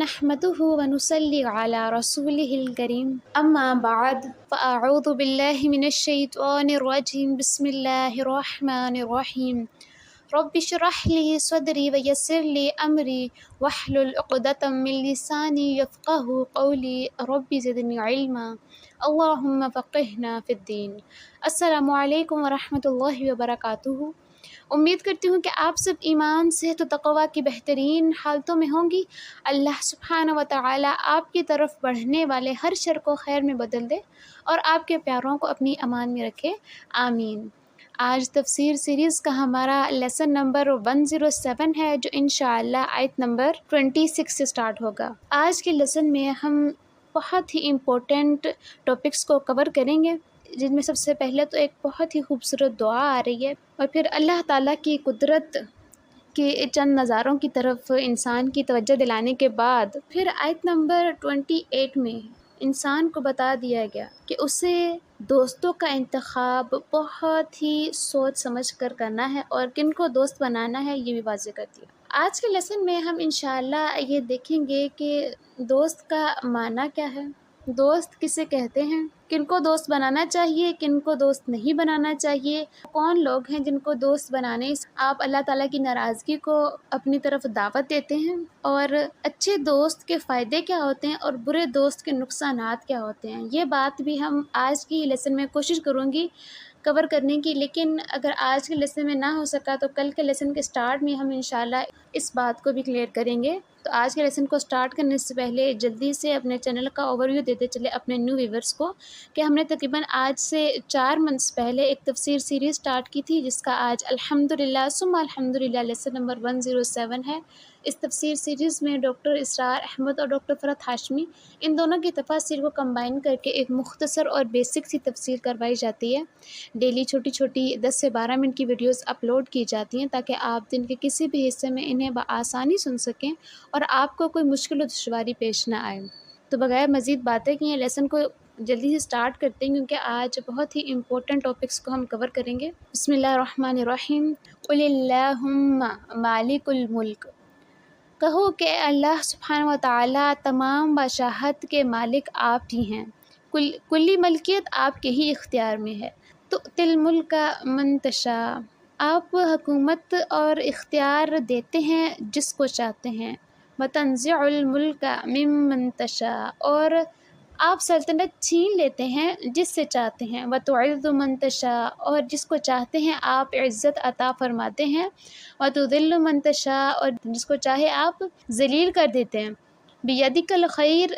نحمده ونصلي على رسوله الكريم أما بعد فأعوذ بالله من الشيطان الرجيم بسم الله الرحمن الرحيم رب اشرح لي صدري ويسر لي أمري واحلل عقدة من لساني يفقه قولي رب زدني علما اللهم فقهنا في الدين۔ السلام علیکم ورحمۃ اللہ وبرکاتہ۔ امید کرتی ہوں کہ آپ سب ایمان صحت و تقوی کی بہترین حالتوں میں ہوں گی۔ اللہ سبحانہ و تعالی آپ کی طرف بڑھنے والے ہر شر کو خیر میں بدل دے اور آپ کے پیاروں کو اپنی امان میں رکھے، آمین۔ آج تفسیر سیریز کا ہمارا لیسن نمبر 107 ہے، جو انشاءاللہ آیت نمبر 26 سے سٹارٹ ہوگا۔ آج کے لیسن میں ہم بہت ہی امپورٹنٹ ٹاپکس کو کور کریں گے، جن میں سب سے پہلے تو ایک بہت ہی خوبصورت دعا آ رہی ہے، اور پھر اللہ تعالیٰ کی قدرت کے چند نظاروں کی طرف انسان کی توجہ دلانے کے بعد پھر آیت نمبر 28 میں انسان کو بتا دیا گیا کہ اسے دوستوں کا انتخاب بہت ہی سوچ سمجھ کر کرنا ہے، اور کن کو دوست بنانا ہے یہ بھی واضح کر دیا۔ آج کے لیسن میں ہم انشاءاللہ یہ دیکھیں گے کہ دوست کا معنی کیا ہے، دوست کسے کہتے ہیں، کن کو دوست بنانا چاہیے، کن کو دوست نہیں بنانا چاہیے، کون لوگ ہیں جن کو دوست بنانے سے آپ اللہ تعالیٰ کی ناراضگی کو اپنی طرف دعوت دیتے ہیں، اور اچھے دوست کے فائدے کیا ہوتے ہیں اور برے دوست کے نقصانات کیا ہوتے ہیں۔ یہ بات بھی ہم آج کی لیسن میں کوشش کروں گی کور کرنے کی، لیکن اگر آج کے لیسن میں نہ ہو سکا تو کل کے لیسن کے سٹارٹ میں ہم انشاءاللہ اس بات کو بھی کلیئر کریں گے۔ تو آج کے لیسن کو سٹارٹ کرنے سے پہلے جلدی سے اپنے چینل کا اوور ویو دیتے چلے اپنے نیو ویورز کو، کہ ہم نے تقریباً آج سے 4 منتھس پہلے ایک تفسیر سیریز سٹارٹ کی تھی، جس کا آج الحمدللہ ثم الحمدللہ لیسن نمبر 107 ہے۔ اس تفسیر سیریز میں ڈاکٹر اسرار احمد اور ڈاکٹر فرحت ہاشمی، ان دونوں کی تفاسیر کو کمبائن کر کے ایک مختصر اور بیسک سی تفسیر کروائی جاتی ہے۔ ڈیلی چھوٹی چھوٹی 10 سے 12 منٹ کی ویڈیوز اپلوڈ کی جاتی ہیں، تاکہ آپ دن کے کسی بھی حصے میں انہیں بآسانی سن سکیں اور آپ کو کوئی مشکل و دشواری پیش نہ آئے۔ تو بغیر مزید باتیں کیے لیسن کو جلدی سے سٹارٹ کرتے ہیں، کیونکہ آج بہت ہی امپورٹنٹ ٹاپکس کو ہم کور کریں گے۔ بسم اللہ الرحمن الرحیم۔ قل اللہم مالک الملک، کہو کہ اللہ سبحانہ و تعالیٰ تمام بادشاہت کے مالک آپ ہی ہیں، کلی ملکیت آپ کے ہی اختیار میں ہے۔ تؤتی الملک من تشاء، آپ حکومت اور اختیار دیتے ہیں جس کو چاہتے ہیں۔ وتنزع الملک ممن تشاء، اور آپ سلطنت چھین لیتے ہیں جس سے چاہتے ہیں۔ وتعز من تشاء، اور جس کو چاہتے ہیں آپ عزت عطا فرماتے ہیں۔ وتذل من تشاء، اور جس کو چاہے آپ ذلیل کر دیتے ہیں۔ بیدک الخیر،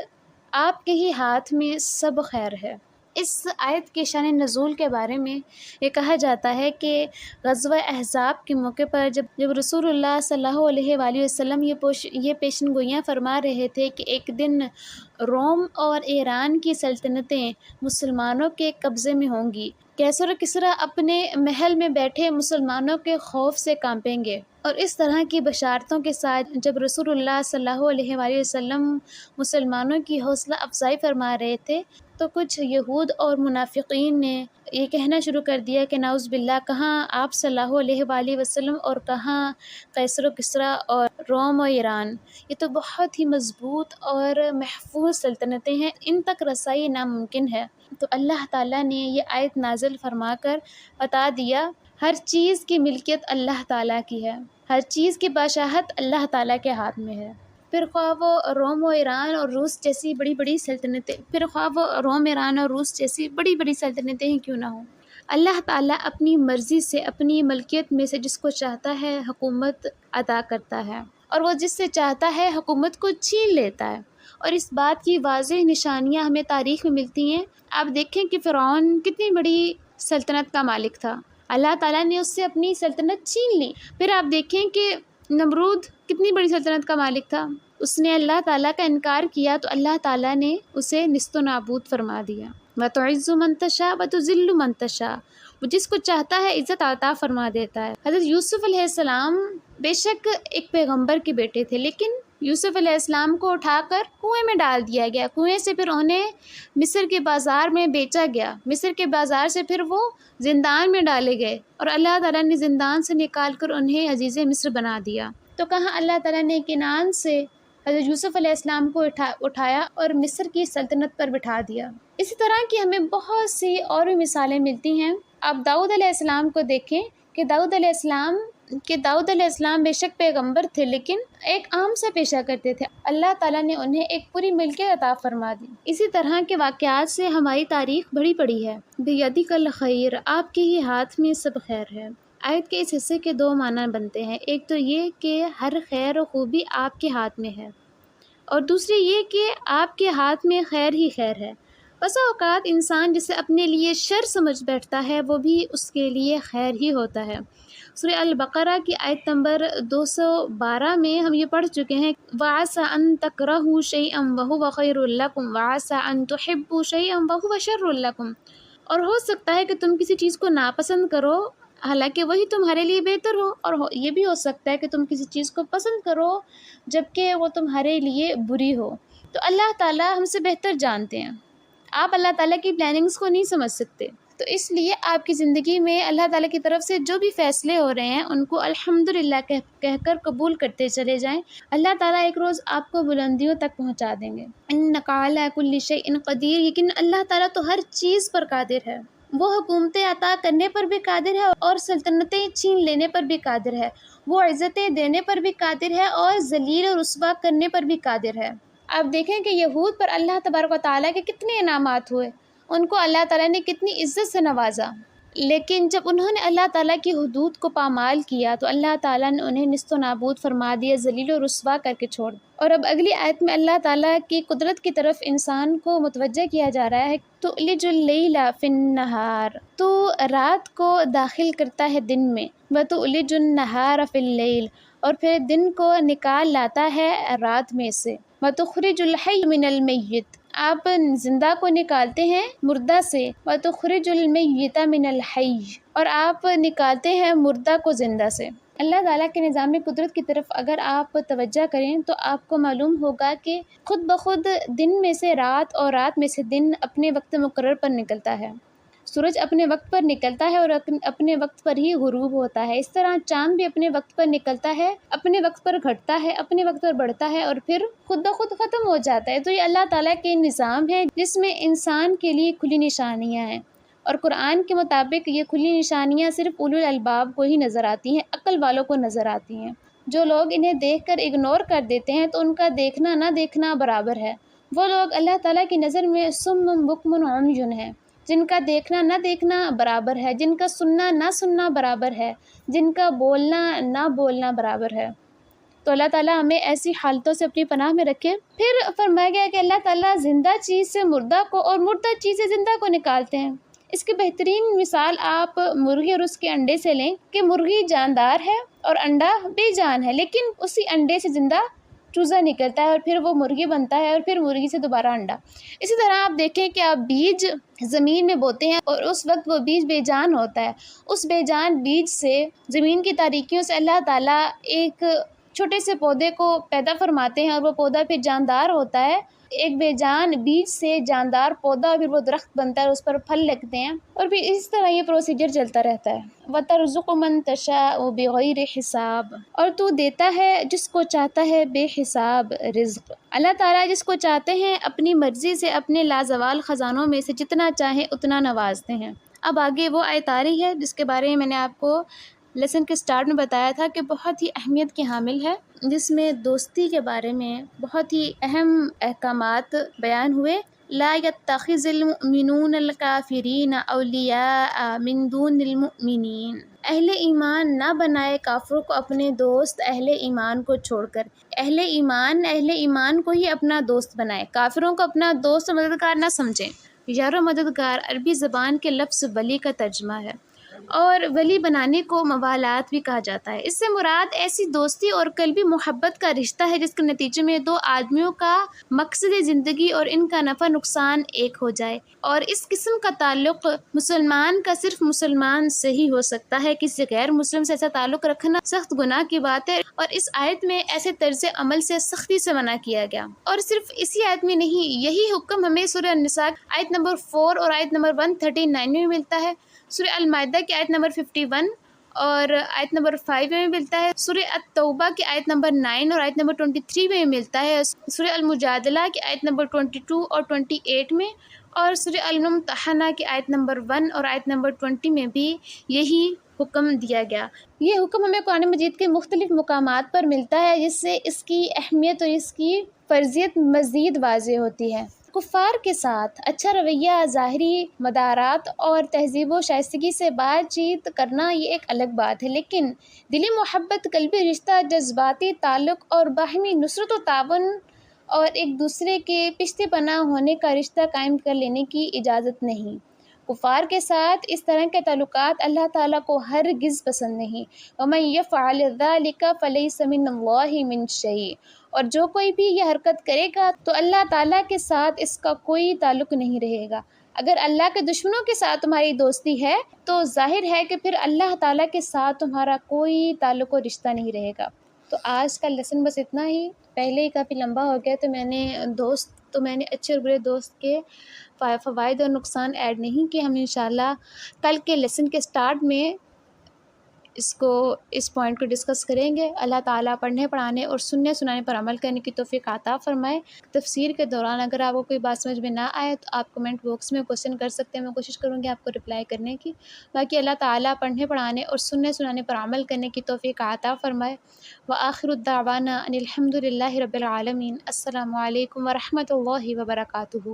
آپ کے ہی ہاتھ میں سب خیر ہے۔ اس آیت کے شان نزول کے بارے میں یہ کہا جاتا ہے کہ غزوہ احزاب کے موقع پر جب رسول اللہ صلی اللہ علیہ وآلہ وسلم یہ پیشن گوئیاں فرما رہے تھے کہ ایک دن روم اور ایران کی سلطنتیں مسلمانوں کے قبضے میں ہوں گی، کیسر و کسریٰ اپنے محل میں بیٹھے مسلمانوں کے خوف سے کانپیں گے، اور اس طرح کی بشارتوں کے ساتھ جب رسول اللہ صلی اللہ علیہ وآلہ وسلم مسلمانوں کی حوصلہ افزائی فرما رہے تھے، تو کچھ یہود اور منافقین نے یہ کہنا شروع کر دیا کہ نعوذ باللہ، کہاں آپ صلی اللہ علیہ وآلہ وسلم اور کہاں کیسر و کسریٰ اور روم و ایران، یہ تو بہت ہی مضبوط اور محفوظ سلطنتیں ہیں، ان تک رسائی ناممکن ہے۔ تو اللہ تعالیٰ نے یہ آیت نازل فرما کر بتا دیا، ہر چیز کی ملکیت اللہ تعالیٰ کی ہے، ہر چیز کی بادشاہت اللہ تعالیٰ کے ہاتھ میں ہے۔ پھر خواہ وہ روم و ایران اور روس جیسی بڑی بڑی سلطنتیں ہی کیوں نہ ہوں، اللہ تعالیٰ اپنی مرضی سے اپنی ملکیت میں سے جس کو چاہتا ہے حکومت عطا کرتا ہے، اور وہ جس سے چاہتا ہے حکومت کو چھین لیتا ہے۔ اور اس بات کی واضح نشانیاں ہمیں تاریخ میں ملتی ہیں۔ آپ دیکھیں کہ فرعون کتنی بڑی سلطنت کا مالک تھا، اللہ تعالیٰ نے اس سے اپنی سلطنت چھین لی۔ پھر آپ دیکھیں کہ نمرود کتنی بڑی سلطنت کا مالک تھا، اس نے اللہ تعالیٰ کا انکار کیا تو اللہ تعالیٰ نے اسے نیست و نابود فرما دیا۔ وَتُعِزُّ مَن تَشَاءُ وَتُذِلُّ مَن تَشَاءُ، وہ جس کو چاہتا ہے عزت عطا فرما دیتا ہے۔ حضرت یوسف علیہ السلام بے شک ایک پیغمبر کے بیٹے تھے، لیکن یوسف علیہ السلام کو اٹھا کر کنویں میں ڈال دیا گیا، کنویں سے پھر انہیں مصر کے بازار میں بیچا گیا، مصر کے بازار سے پھر وہ زندان میں ڈالے گئے، اور اللہ تعالیٰ نے زندان سے نکال کر انہیں عزیز مصر بنا دیا۔ تو کہاں اللہ تعالیٰ نے کنعان سے حضرت یوسف علیہ السلام کو اٹھایا اور مصر کی سلطنت پر بٹھا دیا۔ اسی طرح کی ہمیں بہت سی اور بھی مثالیں ملتی ہیں۔ آپ داؤد علیہ السلام کو دیکھیں کہ داؤد علیہ السلام بے شک پیغمبر تھے، لیکن ایک عام سا پیشہ کرتے تھے، اللہ تعالیٰ نے انہیں ایک پوری ملکیت عطا فرما دی۔ اسی طرح کے واقعات سے ہماری تاریخ بھری پڑی ہے۔ بیدک الخیر، آپ کے ہی ہاتھ میں سب خیر ہے۔ آیت کے اس حصے کے دو معنی بنتے ہیں، ایک تو یہ کہ ہر خیر و خوبی آپ کے ہاتھ میں ہے، اور دوسری یہ کہ آپ کے ہاتھ میں خیر ہی خیر ہے۔ بسا اوقات انسان جسے اپنے لیے شر سمجھ بیٹھتا ہے وہ بھی اس کے لیے خیر ہی ہوتا ہے۔ سورہ البقرہ کی آیت نمبر 212 میں ہم یہ پڑھ چکے ہیں، وَعَسَىٰ أَن تَكْرَهُوا شَيْئًا وَهُوَ خَيْرٌ لَكُمْ وَعَسَىٰ أَن تُحِبُّوا شَيْئًا وَهُوَ شَرٌّ لَكُمْ، اور ہو سکتا ہے کہ تم کسی چیز کو ناپسند کرو حالانکہ وہی تمہارے لیے بہتر ہو، اور یہ بھی ہو سکتا ہے کہ تم کسی چیز کو پسند کرو جبکہ وہ تمہارے لیے بری ہو۔ تو اللہ تعالیٰ ہم سے بہتر جانتے ہیں، آپ اللہ تعالیٰ کی پلاننگز کو نہیں سمجھ سکتے، تو اس لیے آپ کی زندگی میں اللہ تعالیٰ کی طرف سے جو بھی فیصلے ہو رہے ہیں ان کو الحمدللہ کہہ کر قبول کرتے چلے جائیں۔ اللہ تعالیٰ ایک روز آپ کو بلندیوں تک پہنچا دیں گے۔ انک علی کل شیء قدیر، لیکن اللہ تعالیٰ تو ہر چیز پر قادر ہے، وہ حکومتیں عطا کرنے پر بھی قادر ہے اور سلطنتیں چھین لینے پر بھی قادر ہے، وہ عزتیں دینے پر بھی قادر ہے اور ذلیل و رسوا کرنے پر بھی قادر ہے۔ آپ دیکھیں کہ یہود پر اللہ تبارک و تعالیٰ کے کتنے انعامات ہوئے، ان کو اللہ تعالیٰ نے کتنی عزت سے نوازا، لیکن جب انہوں نے اللہ تعالیٰ کی حدود کو پامال کیا تو اللہ تعالیٰ نے انہیں نیست و نابود فرما دیا، ذلیل و رسوا کر کے چھوڑ۔ اور اب اگلی آیت میں اللہ تعالیٰ کی قدرت کی طرف انسان کو متوجہ کیا جا رہا ہے، تُؤْلِجُ اللَّيْلَ فِي النَّهَارِ، تو رات کو داخل کرتا ہے دن میں، وَتُؤْلِجُ النَّهَارَ فِي اللَّيْلِ، اور پھر دن کو نکال لاتا ہے رات میں سے، وَتُخْرِجُ الْحَيَّ مِنَ الْمَيِّتِ، آپ زندہ کو نکالتے ہیں مردہ سے، وَتُخْرِجُ الْمَيِّتَ مِنَ الْحَيِّ، اور آپ نکالتے ہیں مردہ کو زندہ سے۔ اللہ تعالیٰ کے نظام قدرت کی طرف اگر آپ توجہ کریں تو آپ کو معلوم ہوگا کہ خود بخود دن میں سے رات اور رات میں سے دن اپنے وقت مقرر پر نکلتا ہے، سورج اپنے وقت پر نکلتا ہے اور اپنے وقت پر ہی غروب ہوتا ہے، اس طرح چاند بھی اپنے وقت پر نکلتا ہے، اپنے وقت پر گھٹتا ہے، اپنے وقت پر بڑھتا ہے اور پھر خود بخود ختم ہو جاتا ہے۔ تو یہ اللہ تعالیٰ کے نظام ہے جس میں انسان کے لیے کھلی نشانیاں ہیں، اور قرآن کے مطابق یہ کھلی نشانیاں صرف اولو الالباب کو ہی نظر آتی ہیں، عقل والوں کو نظر آتی ہیں۔ جو لوگ انہیں دیکھ کر اگنور کر دیتے ہیں تو ان کا دیکھنا نہ دیکھنا برابر ہے۔ وہ لوگ اللہ تعالیٰ کی نظر میں صم بکم عمیٌ ہیں، جن کا دیکھنا نہ دیکھنا برابر ہے، جن کا سننا نہ سننا برابر ہے، جن کا بولنا نہ بولنا برابر ہے۔ تو اللہ تعالیٰ ہمیں ایسی حالتوں سے اپنی پناہ میں رکھے۔ پھر فرمایا گیا کہ اللہ تعالیٰ زندہ چیز سے مردہ کو اور مردہ چیز سے زندہ کو نکالتے ہیں۔ اس کی بہترین مثال آپ مرغی اور اس کے انڈے سے لیں کہ مرغی جاندار ہے اور انڈا بے جان ہے، لیکن اسی انڈے سے زندہ چوزا نکلتا ہے اور پھر وہ مرغی بنتا ہے اور پھر مرغی سے دوبارہ انڈا۔ اسی طرح آپ دیکھیں کہ آپ بیج زمین میں بوتے ہیں اور اس وقت وہ بیج بے جان ہوتا ہے، اس بے جان بیج سے زمین کی تاریکیوں سے اللہ تعالیٰ ایک چھوٹے سے پودے کو پیدا فرماتے ہیں اور وہ پودا پھر جاندار ہوتا ہے، ایک بے جان بیج سے جاندار پودا، اور پھر وہ درخت بنتا ہے اور اس پر پھل لگتے ہیں، اور پھر اس طرح یہ پروسیجر چلتا رہتا ہے۔ وَتَرْزُقُ مَن تَشَاءُ بِغَيْرِ حِسَاب، اور تو دیتا ہے جس کو چاہتا ہے بے حساب رزق۔ اللہ تعالیٰ جس کو چاہتے ہیں اپنی مرضی سے اپنے لازوال خزانوں میں سے جتنا چاہیں اتنا نوازتے ہیں۔ اب آگے وہ آیت آ رہی ہے جس کے بارے میں نے آپ کو لیسن کے سٹارٹ میں بتایا تھا کہ بہت ہی اہمیت کی حامل ہے، جس میں دوستی کے بارے میں بہت ہی اہم احکامات بیان ہوئے۔ لا يتخذ المؤمنون الکافرین اولیاء من دون المؤمنین، اہل ایمان نہ بنائے کافروں کو اپنے دوست اہل ایمان کو چھوڑ کر۔ اہل ایمان کو ہی اپنا دوست بنائے، کافروں کو اپنا دوست و مددگار نہ سمجھیں۔ یار و مددگار عربی زبان کے لفظ ولی کا ترجمہ ہے، اور ولی بنانے کو موالات بھی کہا جاتا ہے۔ اس سے مراد ایسی دوستی اور قلبی محبت کا رشتہ ہے جس کے نتیجے میں دو آدمیوں کا مقصد زندگی اور ان کا نفع نقصان ایک ہو جائے، اور اس قسم کا تعلق مسلمان کا صرف مسلمان سے ہی ہو سکتا ہے، کسی غیر مسلم سے ایسا تعلق رکھنا سخت گناہ کی بات ہے، اور اس آیت میں ایسے طرز عمل سے سختی سے منع کیا گیا۔ اور صرف اسی آیت میں نہیں، یہی حکم ہمیں سورہ النساء آیت نمبر 4 اور آیت نمبر 139 میں ملتا ہے، سورہ المائدہ کی آیت نمبر 51 اور آیت نمبر 5 میں ملتا ہے، سورہ التوبہ کی آیت نمبر 9 اور آیت نمبر 23 میں ملتا ہے، سورہ المجادلہ کی آیت نمبر 22 اور 28 میں، اور سورہ الممتحنہ کی آیت نمبر 1 اور آیت نمبر 20 میں بھی یہی حکم دیا گیا۔ یہ حکم ہمیں قرآن مجید کے مختلف مقامات پر ملتا ہے، جس سے اس کی اہمیت اور اس کی فرضیت مزید واضح ہوتی ہے۔ کفار کے ساتھ اچھا رویہ، ظاہری مدارات اور تہذیب و شائستگی سے بات چیت کرنا یہ ایک الگ بات ہے، لیکن دلی محبت، قلبی رشتہ، جذباتی تعلق اور باہمی نصرت و تعاون اور ایک دوسرے کے پشت پناہ ہونے کا رشتہ قائم کر لینے کی اجازت نہیں۔ کفار کے ساتھ اس طرح کے تعلقات اللہ تعالیٰ کو ہرگز پسند نہیں۔ وَمَن يَفْعَلْ ذَلِكَ فَلَيْسَ مِنَ اللَّهِ مِنْ شَيْءٍ، اور جو کوئی بھی یہ حرکت کرے گا تو اللہ تعالیٰ کے ساتھ اس کا کوئی تعلق نہیں رہے گا۔ اگر اللہ کے دشمنوں کے ساتھ تمہاری دوستی ہے تو ظاہر ہے کہ پھر اللہ تعالیٰ کے ساتھ تمہارا کوئی تعلق و رشتہ نہیں رہے گا۔ تو آج کا لیسن بس اتنا ہی، پہلے ہی کافی لمبا ہو گیا، تو میں نے اچھے اور برے دوست کے فوائد اور نقصان ایڈ نہیں کیے۔ ہم انشاءاللہ کل کے لیسن کے سٹارٹ میں اس پوائنٹ کو ڈسکس کریں گے۔ اللہ تعالیٰ پڑھنے، پڑھانے اور سننے سنانے پر عمل کرنے کی توفیق عطا فرمائے۔ تفسیر کے دوران اگر آپ کو کوئی بات سمجھ میں نہ آئے تو آپ کمنٹ باکس میں کوشچن کر سکتے ہیں، میں کوشش کروں گی آپ کو رپلائی کرنے کی۔ باقی اللہ تعالیٰ پڑھنے، پڑھانے اور سننے سنانے پر عمل کرنے کی توفیق عطا فرمائے۔ وآخر الدعوانا ان الحمد للہ رب العالمین۔ السلام علیکم ورحمۃ اللہ وبرکاتہ۔